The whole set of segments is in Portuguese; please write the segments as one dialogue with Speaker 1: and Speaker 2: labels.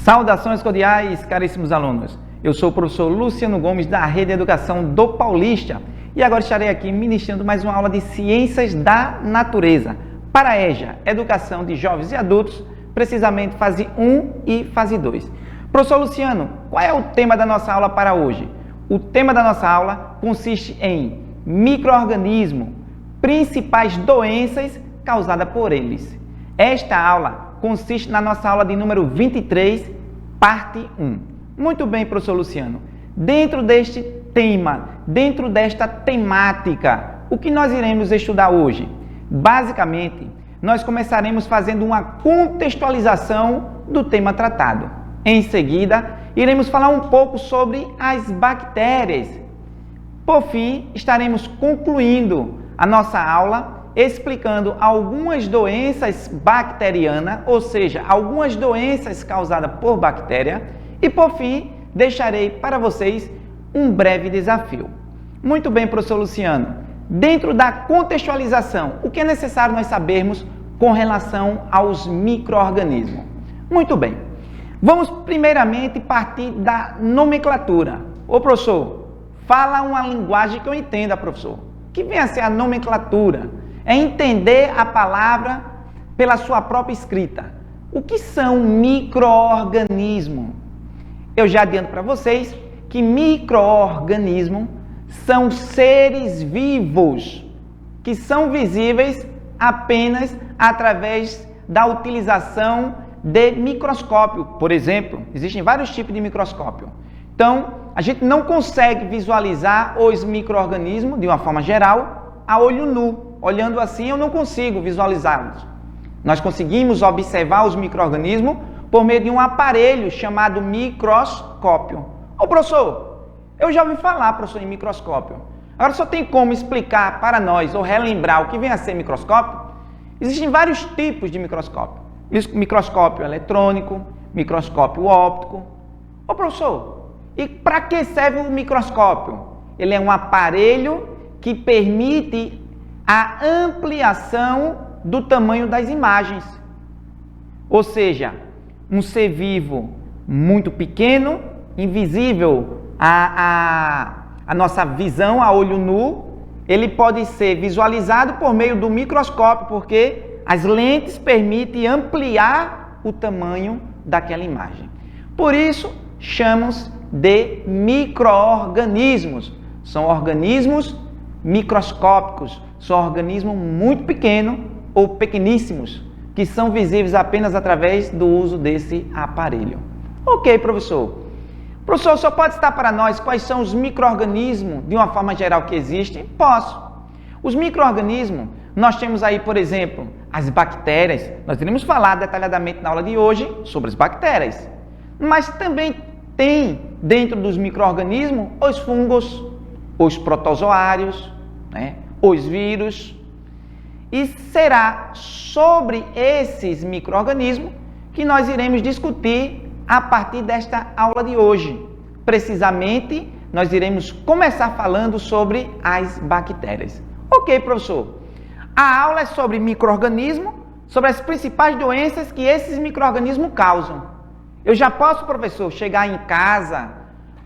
Speaker 1: Saudações cordiais, caríssimos alunos. Eu sou o professor Luciano Gomes, da Rede de Educação do Paulista, e agora estarei aqui ministrando mais uma aula de Ciências da Natureza para a EJA, Educação de Jovens e Adultos, precisamente fase 1 e fase 2. Professor Luciano, qual é o tema da nossa aula para hoje? O tema da nossa aula consiste em micro-organismos, principais doenças causadas por eles. Esta aula consiste na nossa aula de número 23, parte 1. Muito bem, professor Luciano. Dentro deste tema, dentro desta temática, o que nós iremos estudar hoje? Basicamente, nós começaremos fazendo uma contextualização do tema tratado. Em seguida, iremos falar um pouco sobre as bactérias. Por fim, estaremos concluindo a nossa aula explicando algumas doenças bacterianas, ou seja, algumas doenças causadas por bactéria, e por fim, deixarei para vocês um breve desafio. Muito bem, professor Luciano. Dentro da contextualização, o que é necessário nós sabermos com relação aos micro-organismos? Muito bem. Vamos primeiramente partir da nomenclatura. Ô professor, fala uma linguagem que eu entenda, professor. O que vem a ser a nomenclatura? É entender a palavra pela sua própria escrita. O que são micro-organismos? Eu já adianto para vocês que micro-organismos são seres vivos que são visíveis apenas através da utilização de microscópio. Por exemplo, existem vários tipos de microscópio. Então, a gente não consegue visualizar os micro-organismos, de uma forma geral, a olho nu. Olhando assim, eu não consigo visualizá-los. Nós conseguimos observar os micro-organismos por meio de um aparelho chamado microscópio. Ô professor, eu já ouvi falar, professor, em microscópio. Agora, só tem como explicar para nós ou relembrar o que vem a ser microscópio? Existem vários tipos de microscópio. Microscópio eletrônico, microscópio óptico. Ô professor, e para que serve o microscópio? Ele é um aparelho que permite a ampliação do tamanho das imagens. Ou seja, um ser vivo muito pequeno, invisível à nossa visão, a olho nu, ele pode ser visualizado por meio do microscópio, porque as lentes permitem ampliar o tamanho daquela imagem. Por isso, chamamos de micro-organismos. São organismos microscópicos, são organismos muito pequenos ou pequeníssimos, que são visíveis apenas através do uso desse aparelho. Ok, professor. Professor, o senhor pode citar para nós quais são os micro-organismos, de uma forma geral, que existem? Posso. Os micro-organismos, nós temos aí, por exemplo, as bactérias. Nós iremos falar detalhadamente na aula de hoje sobre as bactérias. Mas também tem, dentro dos micro-organismos, os fungos, os protozoários, os vírus, e será sobre esses micro-organismos que nós iremos discutir a partir desta aula de hoje. Precisamente, nós iremos começar falando sobre as bactérias. Ok, professor. A aula é sobre micro-organismos, sobre as principais doenças que esses micro-organismos causam. Eu já posso, professor, chegar em casa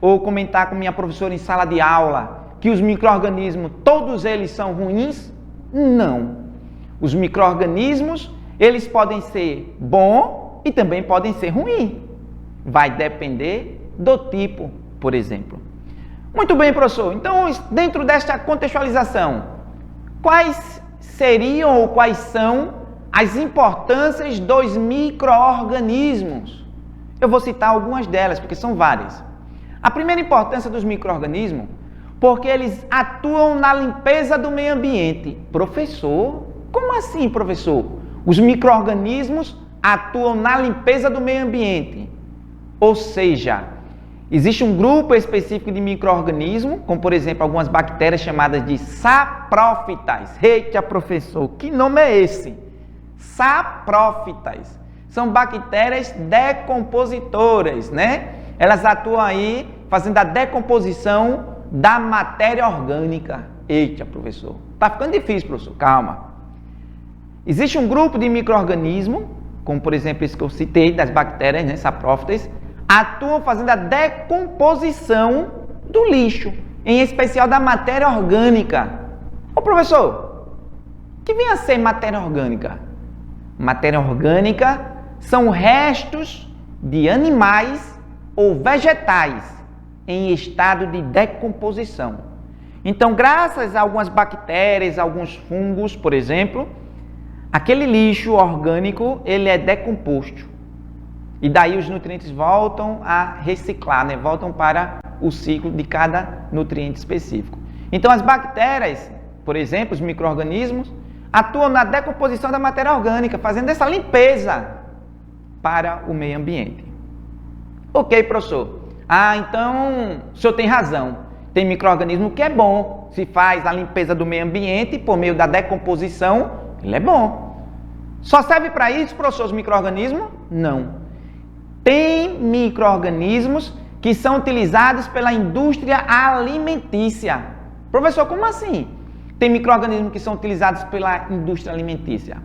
Speaker 1: ou comentar com minha professora em sala de aula que os micro-organismos, todos eles são ruins? Não. Os micro-organismos, eles podem ser bons e também podem ser ruins. Vai depender do tipo, por exemplo. Muito bem, professor. Então, dentro desta contextualização, quais seriam ou quais são as importâncias dos micro-organismos? Eu vou citar algumas delas, porque são várias. A primeira importância dos micro-organismos, porque eles atuam na limpeza do meio ambiente. Professor, como assim, professor? Os micro-organismos atuam na limpeza do meio ambiente. Ou seja, existe um grupo específico de micro-organismos, como por exemplo algumas bactérias chamadas de saprófitas. Eita, professor, que nome é esse? Saprófitas. São bactérias decompositoras, Elas atuam aí fazendo a decomposição da matéria orgânica. Eita, professor, tá ficando difícil, professor, calma. Existe um grupo de micro-organismos como por exemplo esse que eu citei, das bactérias, né, saprófitas, atuam fazendo a decomposição do lixo, em especial da matéria orgânica. Ô professor, o que vem a ser matéria orgânica? Matéria orgânica são restos de animais ou vegetais em estado de decomposição. Então, graças a algumas bactérias, alguns fungos, por exemplo, aquele lixo orgânico, ele é decomposto. E daí os nutrientes voltam a reciclar, né? Voltam para o ciclo de cada nutriente específico. Então, as bactérias, por exemplo, os micro-organismos, atuam na decomposição da matéria orgânica, fazendo essa limpeza para o meio ambiente. Ok, professor. Então, o senhor tem razão. Tem micro-organismo que é bom. Se faz a limpeza do meio ambiente por meio da decomposição, ele é bom. Só serve para isso, professor, os micro-organismos? Não. Tem micro-organismos que são utilizados pela indústria alimentícia. Professor, como assim? Tem micro-organismos que são utilizados pela indústria alimentícia.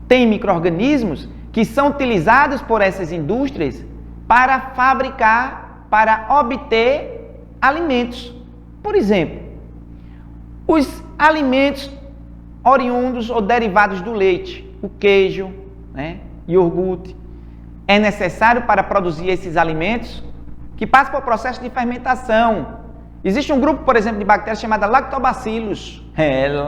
Speaker 1: Tem micro-organismos que são utilizados por essas indústrias para fabricar, para obter alimentos. Por exemplo, os alimentos oriundos ou derivados do leite, o queijo, né, iogurte, é necessário para produzir esses alimentos que passam por processo de fermentação. Existe um grupo, por exemplo, de bactérias chamada lactobacillus.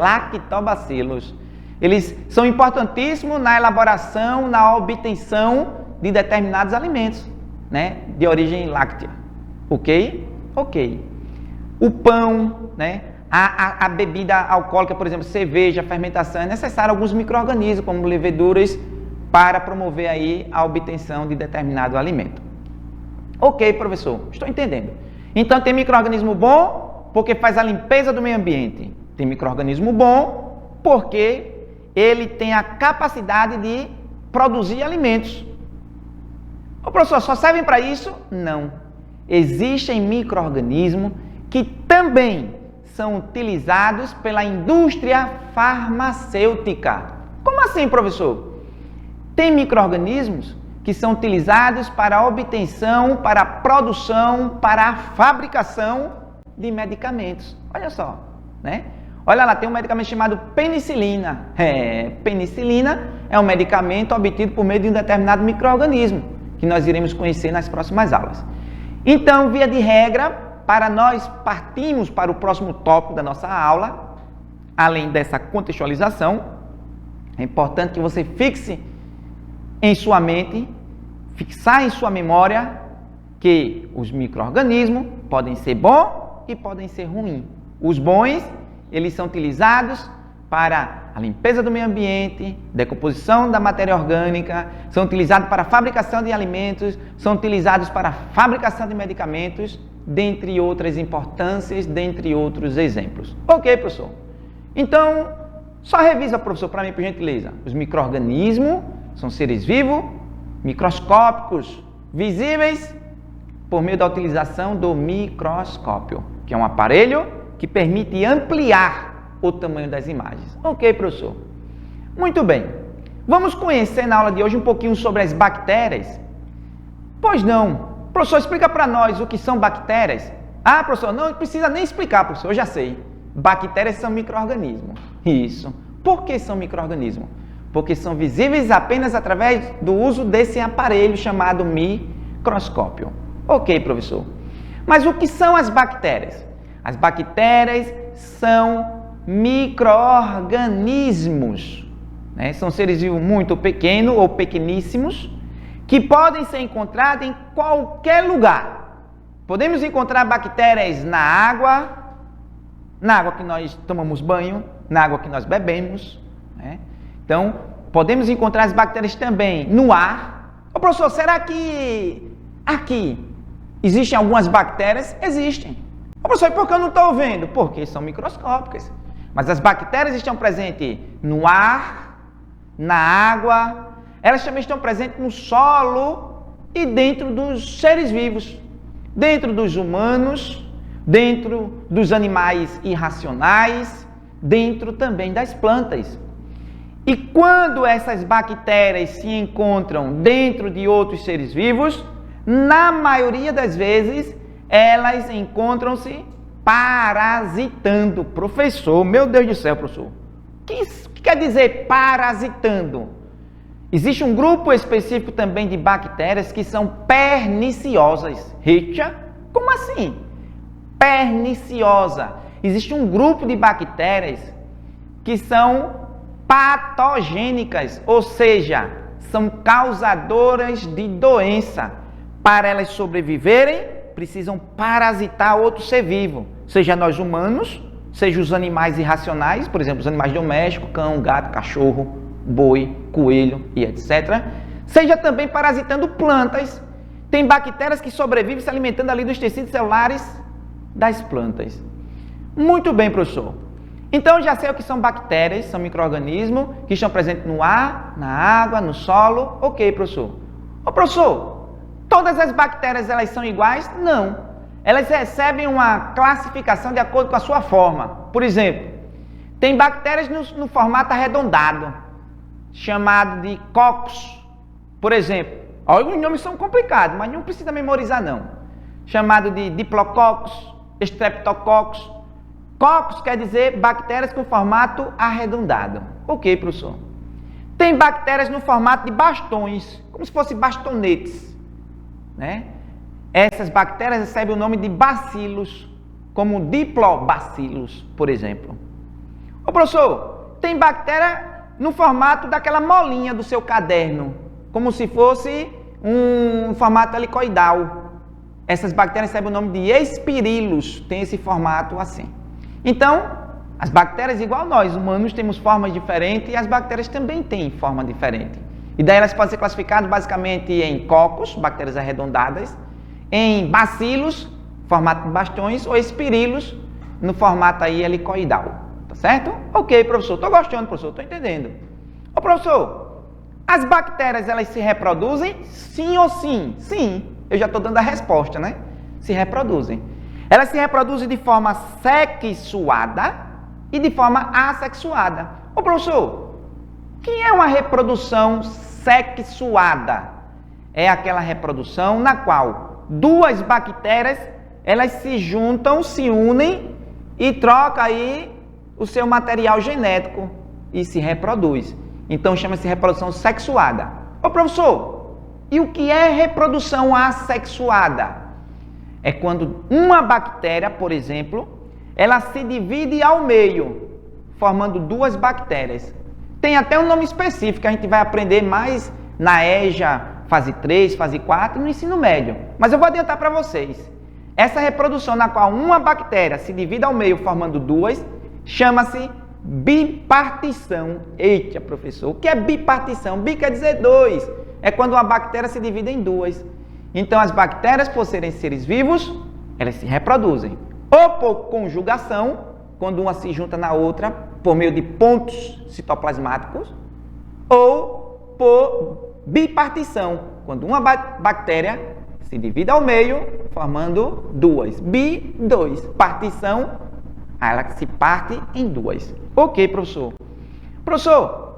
Speaker 1: Lactobacillus. Eles são importantíssimos na elaboração, na obtenção de determinados alimentos, né, de origem láctea. Ok? Ok. O pão, né, a bebida alcoólica, por exemplo, cerveja, fermentação, é necessário alguns micro-organismos, como leveduras, para promover aí a obtenção de determinado alimento. Ok, professor, estou entendendo. Então tem micro-organismo bom porque faz a limpeza do meio ambiente. Tem micro-organismo bom porque ele tem a capacidade de produzir alimentos. Ô professor, só servem para isso? Não. Existem micro-organismos que também são utilizados pela indústria farmacêutica. Como assim, professor? Tem micro-organismos que são utilizados para a obtenção, para a produção, para a fabricação de medicamentos. Olha só, né? Olha lá, tem um medicamento chamado penicilina. Penicilina é um medicamento obtido por meio de um determinado micro-organismo, que nós iremos conhecer nas próximas aulas. Então, via de regra, para nós partirmos para o próximo tópico da nossa aula, além dessa contextualização, é importante que você fixe em sua mente, fixar em sua memória que os micro-organismos podem ser bons e podem ser ruins. Os bons, eles são utilizados para a limpeza do meio ambiente, decomposição da matéria orgânica, são utilizados para a fabricação de alimentos, são utilizados para a fabricação de medicamentos, dentre outras importâncias, dentre outros exemplos. Ok, professor? Então, só revisa, professor, para mim, por gentileza. Os micro-organismos são seres vivos, microscópicos, visíveis por meio da utilização do microscópio, que é um aparelho que permite ampliar o tamanho das imagens. Ok, professor? Muito bem. Vamos conhecer na aula de hoje um pouquinho sobre as bactérias? Pois não. Professor, explica para nós o que são bactérias. Ah, professor, não precisa nem explicar, professor, eu já sei. Bactérias são micro-organismos. Isso. Por que são micro-organismos? Porque são visíveis apenas através do uso desse aparelho chamado microscópio. Ok, professor. Mas o que são as bactérias? As bactérias são micro-organismos, né? São seres vivos muito pequenos ou pequeníssimos que podem ser encontrados em qualquer lugar. Podemos encontrar bactérias na água que nós tomamos banho, na água que nós bebemos, né? Então, podemos encontrar as bactérias também no ar. Ô, professor, será que aqui existem algumas bactérias? Existem. Ô, professor, e por que eu não estou vendo? Porque são microscópicas. Mas as bactérias estão presentes no ar, na água, elas também estão presentes no solo e dentro dos seres vivos, dentro dos humanos, dentro dos animais irracionais, dentro também das plantas. E quando essas bactérias se encontram dentro de outros seres vivos, na maioria das vezes, elas encontram-se parasitando. Professor, meu Deus do céu, professor. O que quer dizer parasitando? Existe um grupo específico também de bactérias que são perniciosas. Eita, como assim? Perniciosa. Existe um grupo de bactérias que são patogênicas, ou seja, são causadoras de doença. Para elas sobreviverem, precisam parasitar outro ser vivo, seja nós humanos, seja os animais irracionais, por exemplo, os animais domésticos, cão, gato, cachorro, boi, coelho e etc. Seja também parasitando plantas. Tem bactérias que sobrevivem se alimentando ali dos tecidos celulares das plantas. Muito bem, professor. Então, eu já sei o que são bactérias, são micro-organismos que estão presentes no ar, na água, no solo. Ok, professor. Ô, professor, todas as bactérias elas são iguais? Não. Elas recebem uma classificação de acordo com a sua forma. Por exemplo, tem bactérias no formato arredondado, chamado de coccus. Por exemplo, alguns nomes são complicados, mas não precisa memorizar não. Chamado de diplococcus, streptococcus. Coccus quer dizer bactérias com formato arredondado. Ok, professor. Tem bactérias no formato de bastões, como se fossem bastonetes, né? Essas bactérias recebem o nome de bacilos, como diplobacilos, por exemplo. Ô, professor, tem bactéria no formato daquela molinha do seu caderno, como se fosse um formato helicoidal. Essas bactérias recebem o nome de espirilos, tem esse formato assim. Então, as bactérias, igual nós, humanos, temos formas diferentes e as bactérias também têm forma diferente. E daí elas podem ser classificadas basicamente em cocos, bactérias arredondadas, em bacilos, formato de bastões, ou espirilos, no formato aí helicoidal. Tá certo? Ok, professor. Estou gostando, professor. Estou entendendo. Ô, professor, as bactérias, elas se reproduzem? Sim ou sim? Sim. Eu já estou dando a resposta, né? Se reproduzem. Elas se reproduzem de forma sexuada e de forma assexuada. Ô, professor, o que é uma reprodução sexuada? É aquela reprodução na qual duas bactérias, elas se juntam, se unem e trocam aí o seu material genético e se reproduz. Então chama-se reprodução sexuada. Ô, professor, e o que é reprodução assexuada? É quando uma bactéria, por exemplo, ela se divide ao meio, formando duas bactérias. Tem até um nome específico, a gente vai aprender mais na EJA, fase 3, fase 4 e no ensino médio. Mas eu vou adiantar para vocês. Essa reprodução na qual uma bactéria se divide ao meio, formando duas, chama-se bipartição. Eita, professor, o que é bipartição? Bi quer dizer dois. É quando uma bactéria se divide em duas. Então, as bactérias, por serem seres vivos, elas se reproduzem. Ou por conjugação, quando uma se junta na outra por meio de pontos citoplasmáticos, ou por bipartição, quando uma bactéria se divide ao meio, formando duas. Bi, dois. Partição, ela se parte em duas. Ok, professor. Professor,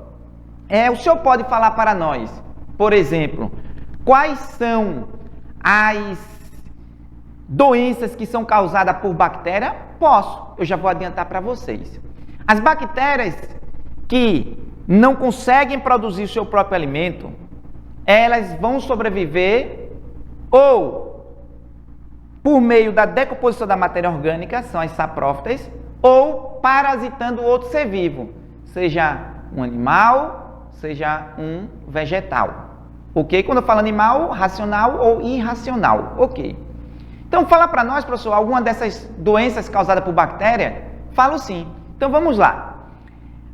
Speaker 1: o senhor pode falar para nós, por exemplo, quais são as doenças que são causadas por bactéria? Posso, eu já vou adiantar para vocês. As bactérias que não conseguem produzir o seu próprio alimento, elas vão sobreviver ou por meio da decomposição da matéria orgânica, são as saprófitas, ou parasitando outro ser vivo, seja um animal, seja um vegetal. Ok? Quando eu falo animal, racional ou irracional. Ok. Então, fala para nós, professor, alguma dessas doenças causadas por bactéria? Falo sim. Então, vamos lá.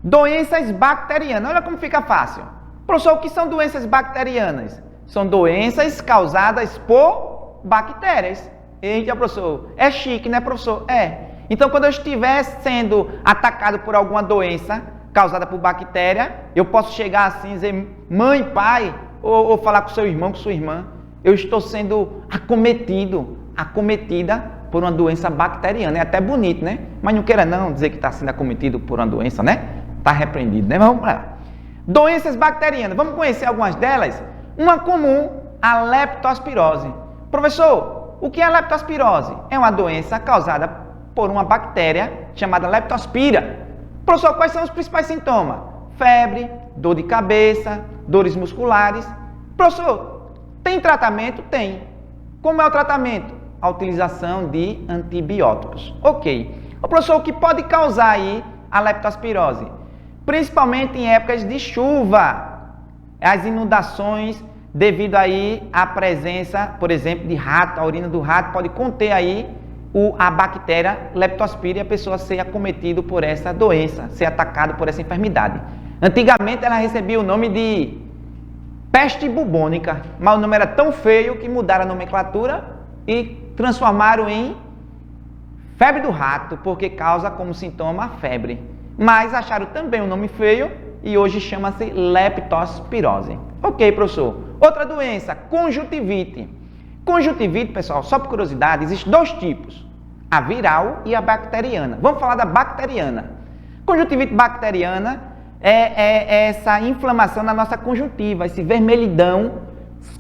Speaker 1: Doenças bacterianas. Olha como fica fácil. Professor, o que são doenças bacterianas? São doenças causadas por bactérias. Eita, professor, é chique, né, professor? É. Então, quando eu estiver sendo atacado por alguma doença causada por bactéria, eu posso chegar assim e dizer, mãe, pai, ou falar com seu irmão, com sua irmã, eu estou sendo acometida por uma doença bacteriana. É até bonito, né? Mas não queira não dizer que está sendo acometido por uma doença, né? Está repreendido, né? Vamos lá. Doenças bacterianas. Vamos conhecer algumas delas? Uma comum, a leptospirose. Professor, o que é a leptospirose? É uma doença causada por uma bactéria chamada Leptospira. Professor, quais são os principais sintomas? Febre, dor de cabeça, dores musculares. Professor, tem tratamento? Tem. Como é o tratamento? A utilização de antibióticos. Ok. O professor, o que pode causar aí a leptospirose? Principalmente em épocas de chuva. As inundações devido aí à presença, por exemplo, de rato. A urina do rato pode conter aí a bactéria Leptospira e a pessoa ser acometida por essa doença, ser atacado por essa enfermidade. Antigamente ela recebia o nome de peste bubônica, mas o nome era tão feio que mudaram a nomenclatura e transformaram em febre do rato, porque causa como sintoma a febre. Mas acharam também um nome feio e hoje chama-se leptospirose. Ok, professor. Outra doença, conjuntivite. Conjuntivite, pessoal, só por curiosidade, existem dois tipos, a viral e a bacteriana. Vamos falar da bacteriana. Conjuntivite bacteriana é essa inflamação na nossa conjuntiva, esse vermelhidão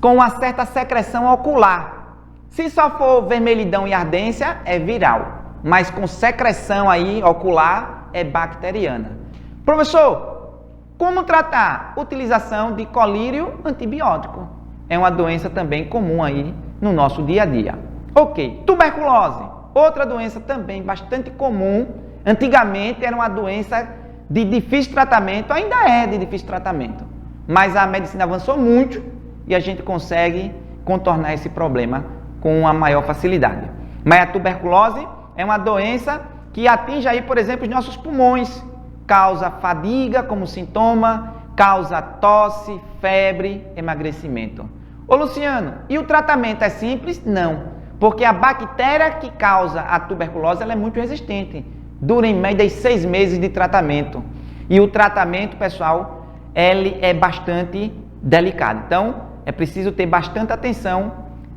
Speaker 1: com uma certa secreção ocular. Se só for vermelhidão e ardência, é viral, mas com secreção aí ocular é bacteriana. Professor, como tratar? Utilização de colírio antibiótico. É uma doença também comum aí no nosso dia a dia. Ok, tuberculose, outra doença também bastante comum. Antigamente era uma doença de difícil tratamento, ainda é de difícil tratamento, mas a medicina avançou muito e a gente consegue contornar esse problema com uma maior facilidade. Mas a tuberculose é uma doença que atinge aí, por exemplo, os nossos pulmões, causa fadiga como sintoma, causa tosse, febre, emagrecimento. Ô Luciano, e o tratamento é simples? Não, porque a bactéria que causa a tuberculose ela é muito resistente. Dura em média 6 meses de tratamento. E o tratamento, pessoal, ele é bastante delicado. Então, é preciso ter bastante atenção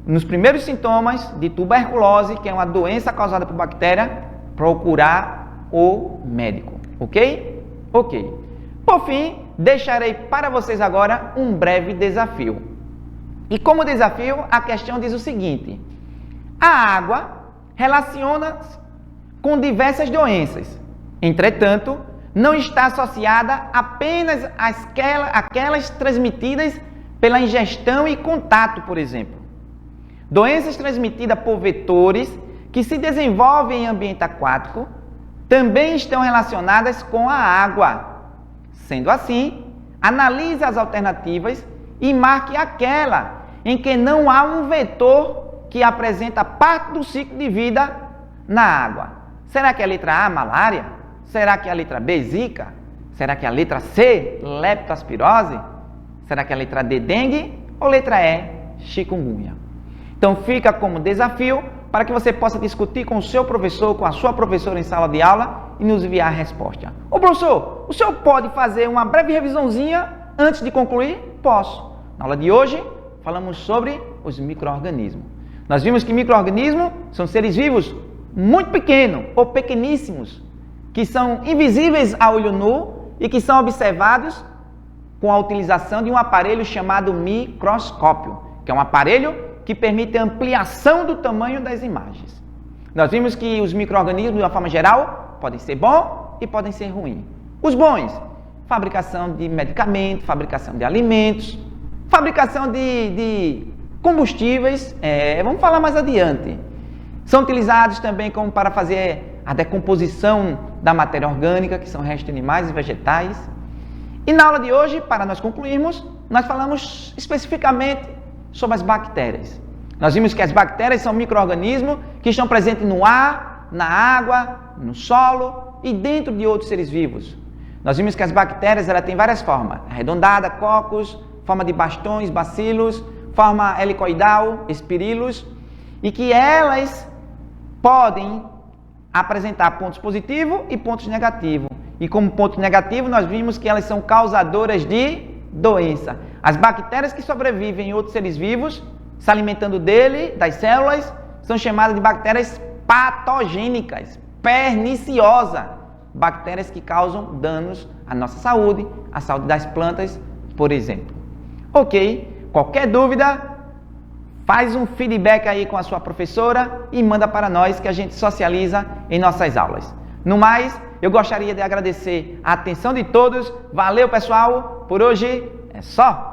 Speaker 1: nos primeiros sintomas de tuberculose, que é uma doença causada por bactéria, procurar o médico. Ok? Ok. Por fim, deixarei para vocês agora um breve desafio. E como desafio, a questão diz o seguinte: a água relaciona-se com diversas doenças. Entretanto, não está associada apenas àquelas transmitidas pela ingestão e contato, por exemplo. Doenças transmitidas por vetores que se desenvolvem em ambiente aquático também estão relacionadas com a água. Sendo assim, analise as alternativas e marque aquela em que não há um vetor que apresenta parte do ciclo de vida na água. Será que é a letra A, malária? Será que é a letra B, zika? Será que é a letra C, leptospirose? Será que é a letra D, dengue? Ou letra E, chikungunya? Então fica como desafio para que você possa discutir com o seu professor, com a sua professora em sala de aula e nos enviar a resposta. Ô professor, o senhor pode fazer uma breve revisãozinha antes de concluir? Posso. Na aula de hoje, falamos sobre os micro-organismos. Nós vimos que micro-organismos são seres vivos muito pequenos ou pequeníssimos, que são invisíveis a olho nu e que são observados com a utilização de um aparelho chamado microscópio, que é um aparelho que permite a ampliação do tamanho das imagens. Nós vimos que os micro-organismos, de uma forma geral, podem ser bons e podem ser ruins. Os bons, fabricação de medicamentos, fabricação de alimentos, fabricação de combustíveis, vamos falar mais adiante. São utilizados também como para fazer a decomposição da matéria orgânica, que são restos de animais e vegetais. E na aula de hoje, para nós concluirmos, nós falamos especificamente sobre as bactérias. Nós vimos que as bactérias são micro-organismos que estão presentes no ar, na água, no solo e dentro de outros seres vivos. Nós vimos que as bactérias têm várias formas: arredondada, cocos, forma de bastões, bacilos, forma helicoidal, espirilos, e que elas podem apresentar pontos positivos e pontos negativos. E como ponto negativo, nós vimos que elas são causadoras de doença. As bactérias que sobrevivem em outros seres vivos, se alimentando das células, são chamadas de bactérias patogênicas, perniciosas. bactérias que causam danos à nossa saúde, à saúde das plantas, por exemplo. Ok? Qualquer dúvida, faz um feedback aí com a sua professora e manda para nós que a gente socializa em nossas aulas. No mais, eu gostaria de agradecer a atenção de todos. Valeu, pessoal! Por hoje é só!